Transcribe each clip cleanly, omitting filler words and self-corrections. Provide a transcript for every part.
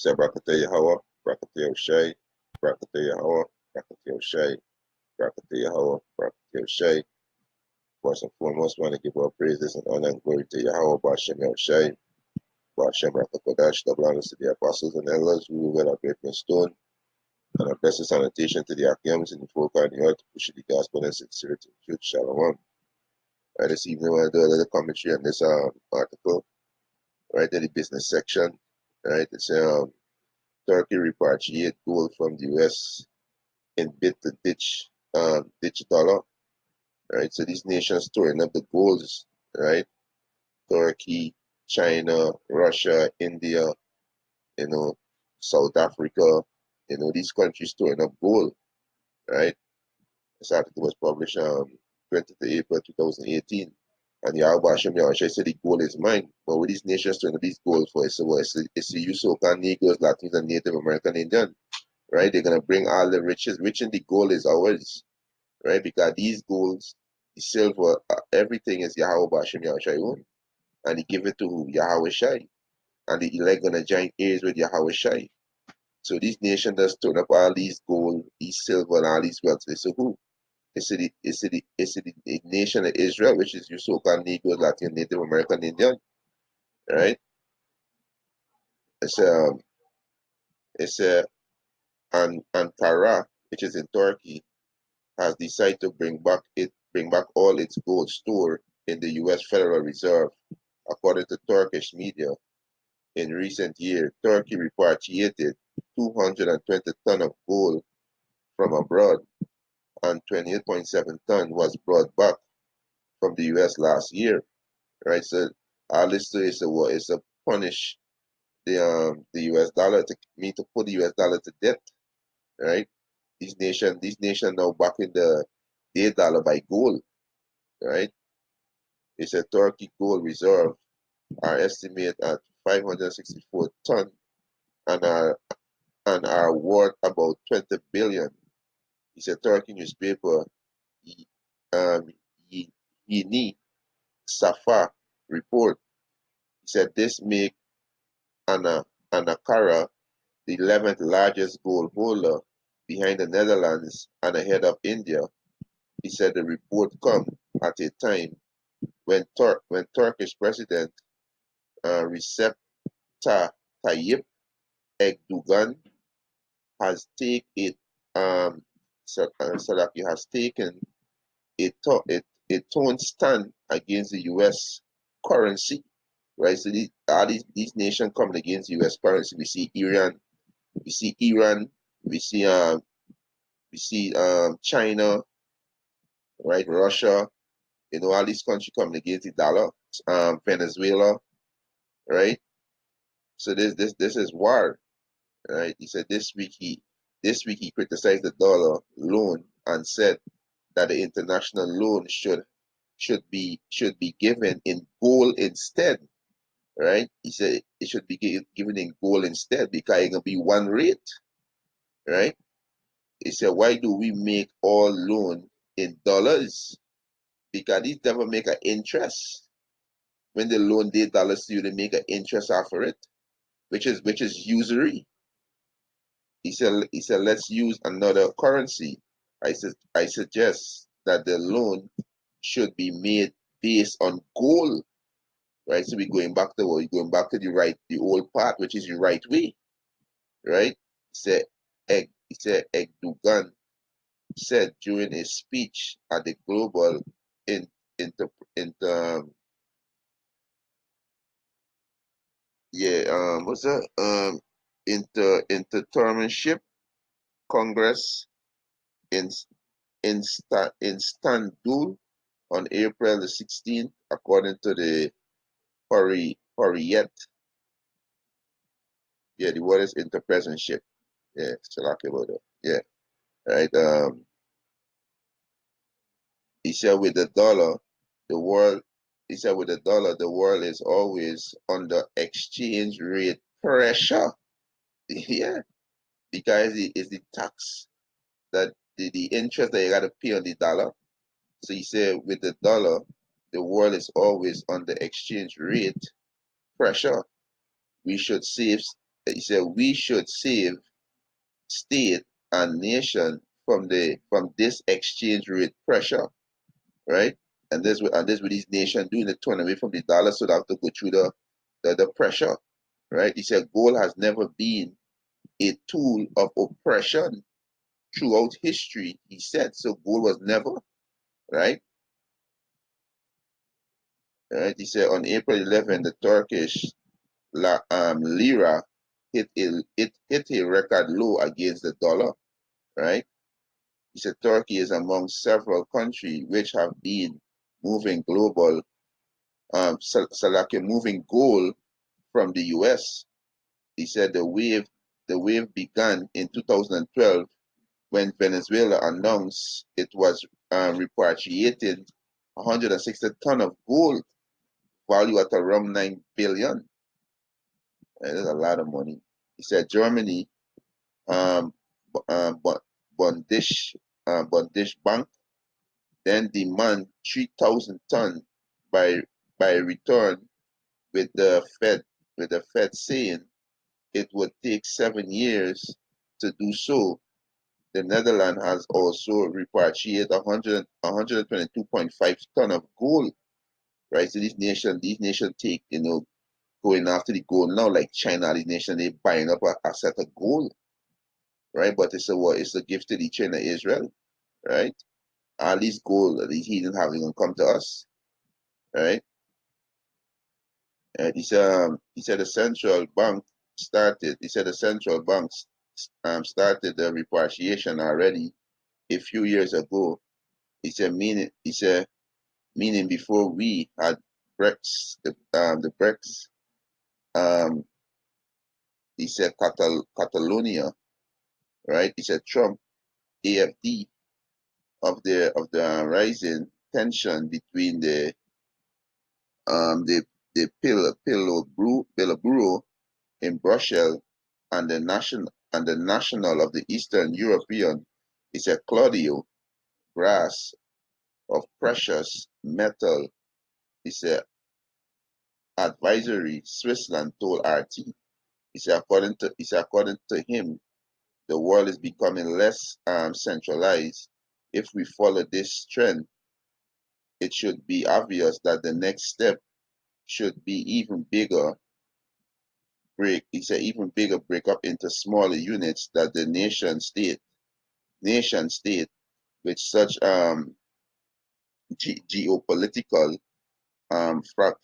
say Brakata Yahweh, Brakata Yoshai, Brakata Yahweh, Brakata Yoshai, Brakata Yahweh, Brakata Yoshai. First and foremost, want to give all praises and honor and glory to Yahweh, Bashem Yoshai, Bashem Rakakodash, double honors to the apostles and elders who will our great stone, and a blessed salutation to the Akiams and the folk on the earth, push the gospel and sincerity and truth. Shalom. Right, this evening, I want to do a little commentary on this article, right, in the business section. Right, it's Turkey repatriate gold from the US in bid to ditch dollar. Right, so these nations storing up the golds, right? Turkey, China, Russia, India, South Africa, these countries storing up gold, right? This article was published 20th of April 2018. And Yahweh Hashem Yahushua said the gold is mine. But with these nations storing up these gold for it's the use of Negroes, Latinos, and Native American Indian, right? They're gonna bring all the riches. Rich in the gold is ours, right? Because these golds, the silver, everything is Yahweh Hashem Yahushua own. And he give it to Yahweh Shai. And the elect gonna join ears with Yahweh Shai. So these nations that stored up all these gold, these silver, and all these wealth. They say who? The nation of Israel, which is your so-called Negro, Latin, Native American Indian, right? It's Ankara, which is in Turkey, has decided to bring back all its gold stored in the U.S. Federal Reserve, according to Turkish media. In recent years, Turkey repatriated 220 tons of gold from abroad, and 28.7 tons was brought back from the U.S. last year. Right, so all this is to punish the U.S. dollar to put the U.S. dollar to debt. Right, these nations now backing their dollar by gold. Right, it's a Turkey gold reserve are estimated at 564 tons and are worth about 20 billion. It's a Turkey newspaper, um, Yeni Safa report. He said this make Ankara the 11th largest gold holder behind the Netherlands and ahead of India. He said the report come at a time when Turkish President Recep Tayyip Erdogan has taken it Salaki has taken a torn stand against the U.S. currency, right? So these nations coming against U.S. currency. We see Iran, we see China, right? Russia, all these countries coming against the dollar. Venezuela, right? So this is war, right? He said this week he criticized the dollar loan and said that the international loan should be given in gold instead, right? He said it should be given in gold instead because it's gonna be one rate, right? He said, why do we make all loan in dollars? Because these never make an interest. When they loan their dollars to you, they make an interest off of it, which is usury. He said let's use another currency. I suggest that the loan should be made based on gold, right? So we're going back to the old path, which is the right way, right? He said Erdogan said during a speech at the global in, inter, inter yeah what's that interterminship Congress in Istanbul on April the 16th, according to the Hurriyet. Yeah, the word is interpretership. Yeah, Salaki about that. Yeah, right. He said with the dollar, the world. He said with the dollar, the world is always under exchange rate pressure. Yeah, because it's the tax that the interest that you got to pay on the dollar. So he said with the dollar, the world is always under exchange rate pressure. We should save he said we should save state and nation from this exchange rate pressure, right? And this with these nations doing the turn away from the dollar, so they have to go through the pressure, right? He said gold has never been a tool of oppression throughout history. He said so. Gold was never right. Right. He said on April 11, the Turkish lira hit a record low against the dollar. Right. He said Turkey is among several countries which have been moving global, moving gold from the U.S. He said the wave began in 2012 when Venezuela announced it was repatriating 160 ton of gold, value at around 9 billion. That's a lot of money. He said Germany, um, Bundish, Bundish Bank then demand 3,000 ton by return, with the Fed saying it would take 7 years to do so. The Netherlands has also repatriated 122.5 ton of gold, right? So these nations take, going after the gold now, like China, these nations, they buying up a set of gold, right? But it's a what? It's a gift to the China Israel, right? All these gold that these heathen have, gonna come to us, right? And he said the central bank started. He said the central banks started the repatriation already a few years ago. He said, meaning before we had Brex, the Brex, um, he said Catalonia, right? He said Trump, AFD, of the rising tension between the Pillow in Brussels and the national of the Eastern European. He said Claudio Brass of precious metal. He said advisory Switzerland told RT. He said according to him, the world is becoming less centralized. If we follow this trend, it should be obvious that the next step should be even bigger even bigger break up into smaller units that the nation state with such geopolitical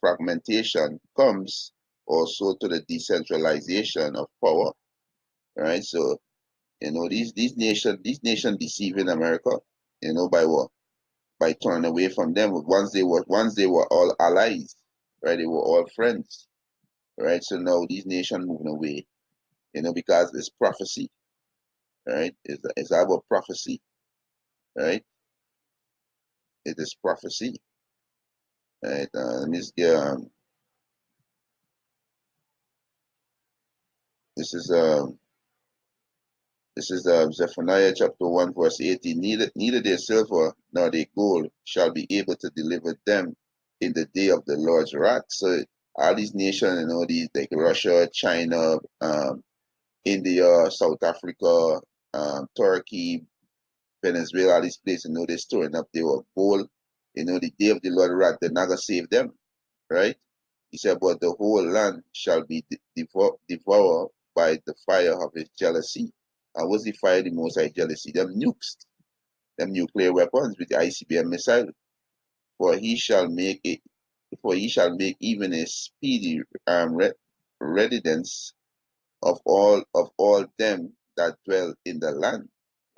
fragmentation comes also to the decentralization of power, right? So these nations deceiving America, by what? By turning away from them. Once they were all allies, right? They were all friends, right? So now these nations moving away, because it's prophecy, right? It's about prophecy, right? It is prophecy, right? Let me just get this is Zephaniah chapter 1 verse 18. Neither their silver nor their gold shall be able to deliver them in the day of the Lord's wrath. So all these nations, these like Russia, China, India, South Africa, Turkey, Venezuela, all these places, they're storing up their gold. The day of the Lord wrath, they're not gonna save them, right? He said, but the whole land shall be devoured by the fire of his jealousy. And what's the fire the most high jealousy? Them nukes, them nuclear weapons with the ICBM missile. For he shall make it, for he shall make even a speedy residence of all them that dwell in the land.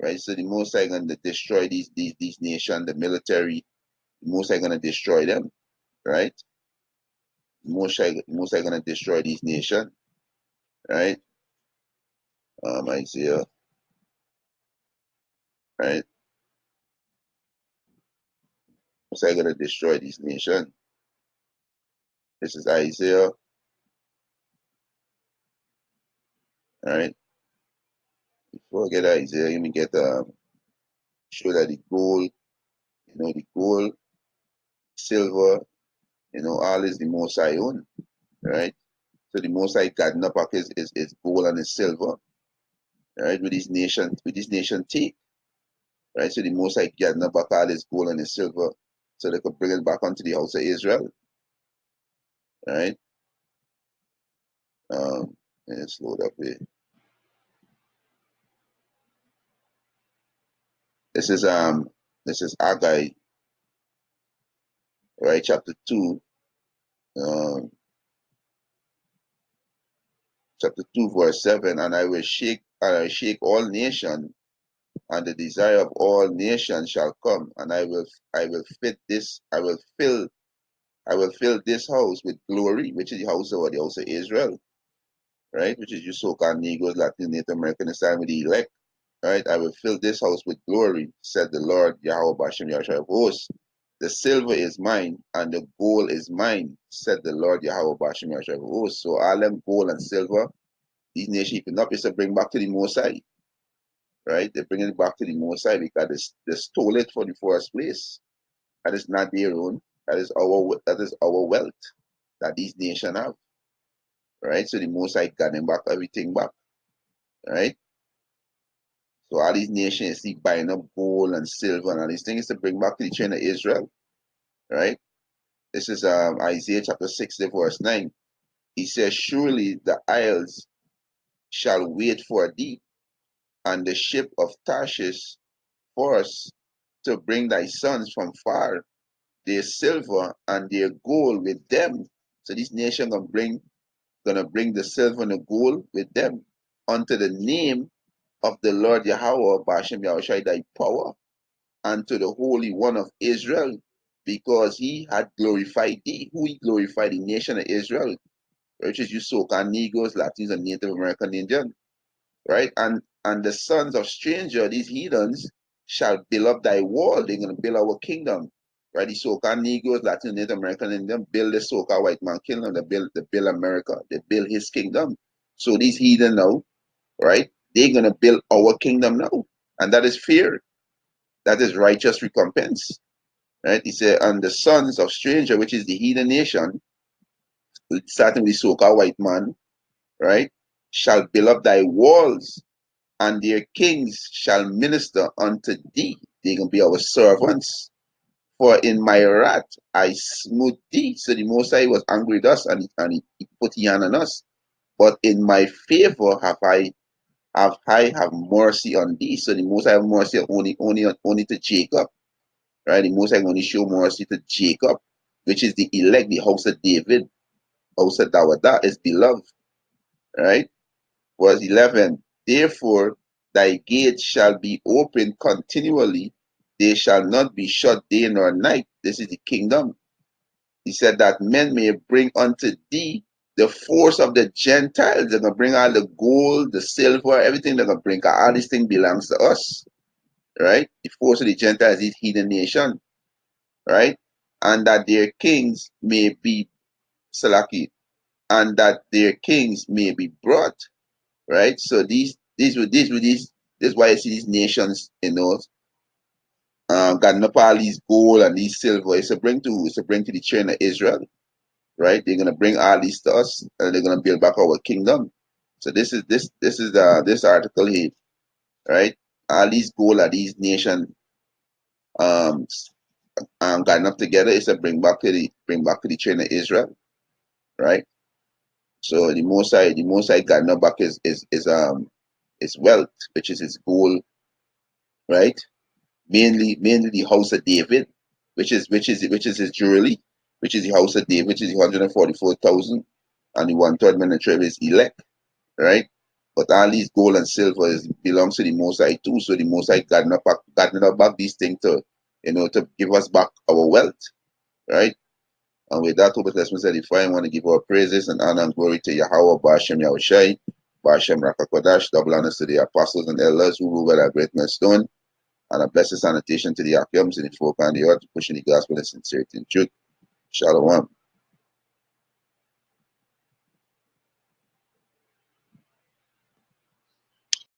Right? So the most high gonna destroy these nations, the military, the most high gonna destroy them, right? Most high gonna destroy these nations, right? Isaiah, right? Most high gonna destroy these nations. This is Isaiah, right? Before I get Isaiah, let me get show that the gold, silver, all is the most high own, right? So the Most High gathering up back his gold and his silver, right? With this nation take, right? So the Most High gathering up back all his gold and his silver, so they could bring it back onto the house of Israel, right? Let's load up here. This is Haggai, right? Um, chapter 2, verse 7. And I shake all nations, and the desire of all nations shall come, and I will fit this, I will fill this house with glory, which is the house of Israel, right? Which is your so-called Negroes, Latin, Native American, and with the elect, right? I will fill this house with glory, said the Lord Yahweh Bashem Yahshua of hosts. The silver is mine, and the gold is mine, said the Lord Yahweh Bashem Yahshua of hosts. So all them gold and silver, these nations heaping up is to bring back to the Most High, right? They bring it back to the Most High because they stole it for the first place. That is not their own. That is our wealth that these nations have, right? So the Most High got them back everything back, right? So all these nations see buying up gold and silver and all these things to bring back to the children of Israel, right? This is Isaiah chapter 60, verse 9. He says, surely the isles shall wait for thee, and the ship of Tarshish for us to bring thy sons from far, their silver and their gold with them. So this nation gonna bring the silver and the gold with them unto the name of the Lord Yahweh, Bashem Yahushai, thy power, and to the Holy One of Israel, because he had glorified thee. Who he glorified? The nation of Israel, which is you so-called Negroes, Latins, and Native American Indian, right? And the sons of stranger, these heathens, shall build up thy wall. They're gonna build our kingdom, right? The so-called Negroes, Latin, Native American Indian build the so-called white man kingdom. They build America. They build his kingdom. So these heathen now, right? They're gonna build our kingdom now, and that is fear. That is righteous recompense, right? He said, and the sons of stranger, which is the heathen nation, starting with the so-called white man, right, shall build up thy walls, and their kings shall minister unto thee. They're gonna be our servants. For in my wrath I smote thee. So the Most High was angry with us, and he put his hand on us. But in my favor have mercy on thee. So the Most High have mercy only to Jacob, right? The Most High only show mercy to Jacob, which is the elect, the house of David, house of Dawada is beloved, right? Verse 11, therefore thy gates shall be open continually, they shall not be shut day nor night. This is the kingdom. He said that men may bring unto thee the force of the Gentiles. They're going to bring all the gold, the silver, everything they're going to bring. All these things belongs to us, right? The force of the Gentiles is heathen nation, right? And that their kings may be Salaki, and that their kings may be brought, right? So this is why you see these nations, got up all these gold and these silver. It's to bring to the children of Israel, right? They're gonna bring all these to us, and they're gonna build back our kingdom. So this article here, right? All these gold of these nations um gotten up together is to bring back to the children of Israel, right? So the Most High got no back his wealth, which is his gold, right? Mainly the house of David, which is his jewelry, which is the house of David, which is the 144,000, and the one third military is elect, right? But all these gold and silver belongs to the Most High too. So the Most High got no back these things to give us back our wealth, right? And with that, Hope Let's Edify, I want to give our praises and honor and glory to Yahweh, Bashem Yahushai, Bashem Rakakodash, double honors to the apostles and elders who rule by that great millstone, and a blessed sanitation to the Akims and the folk on the earth, pushing the gospel in sincerity and truth. Shalom.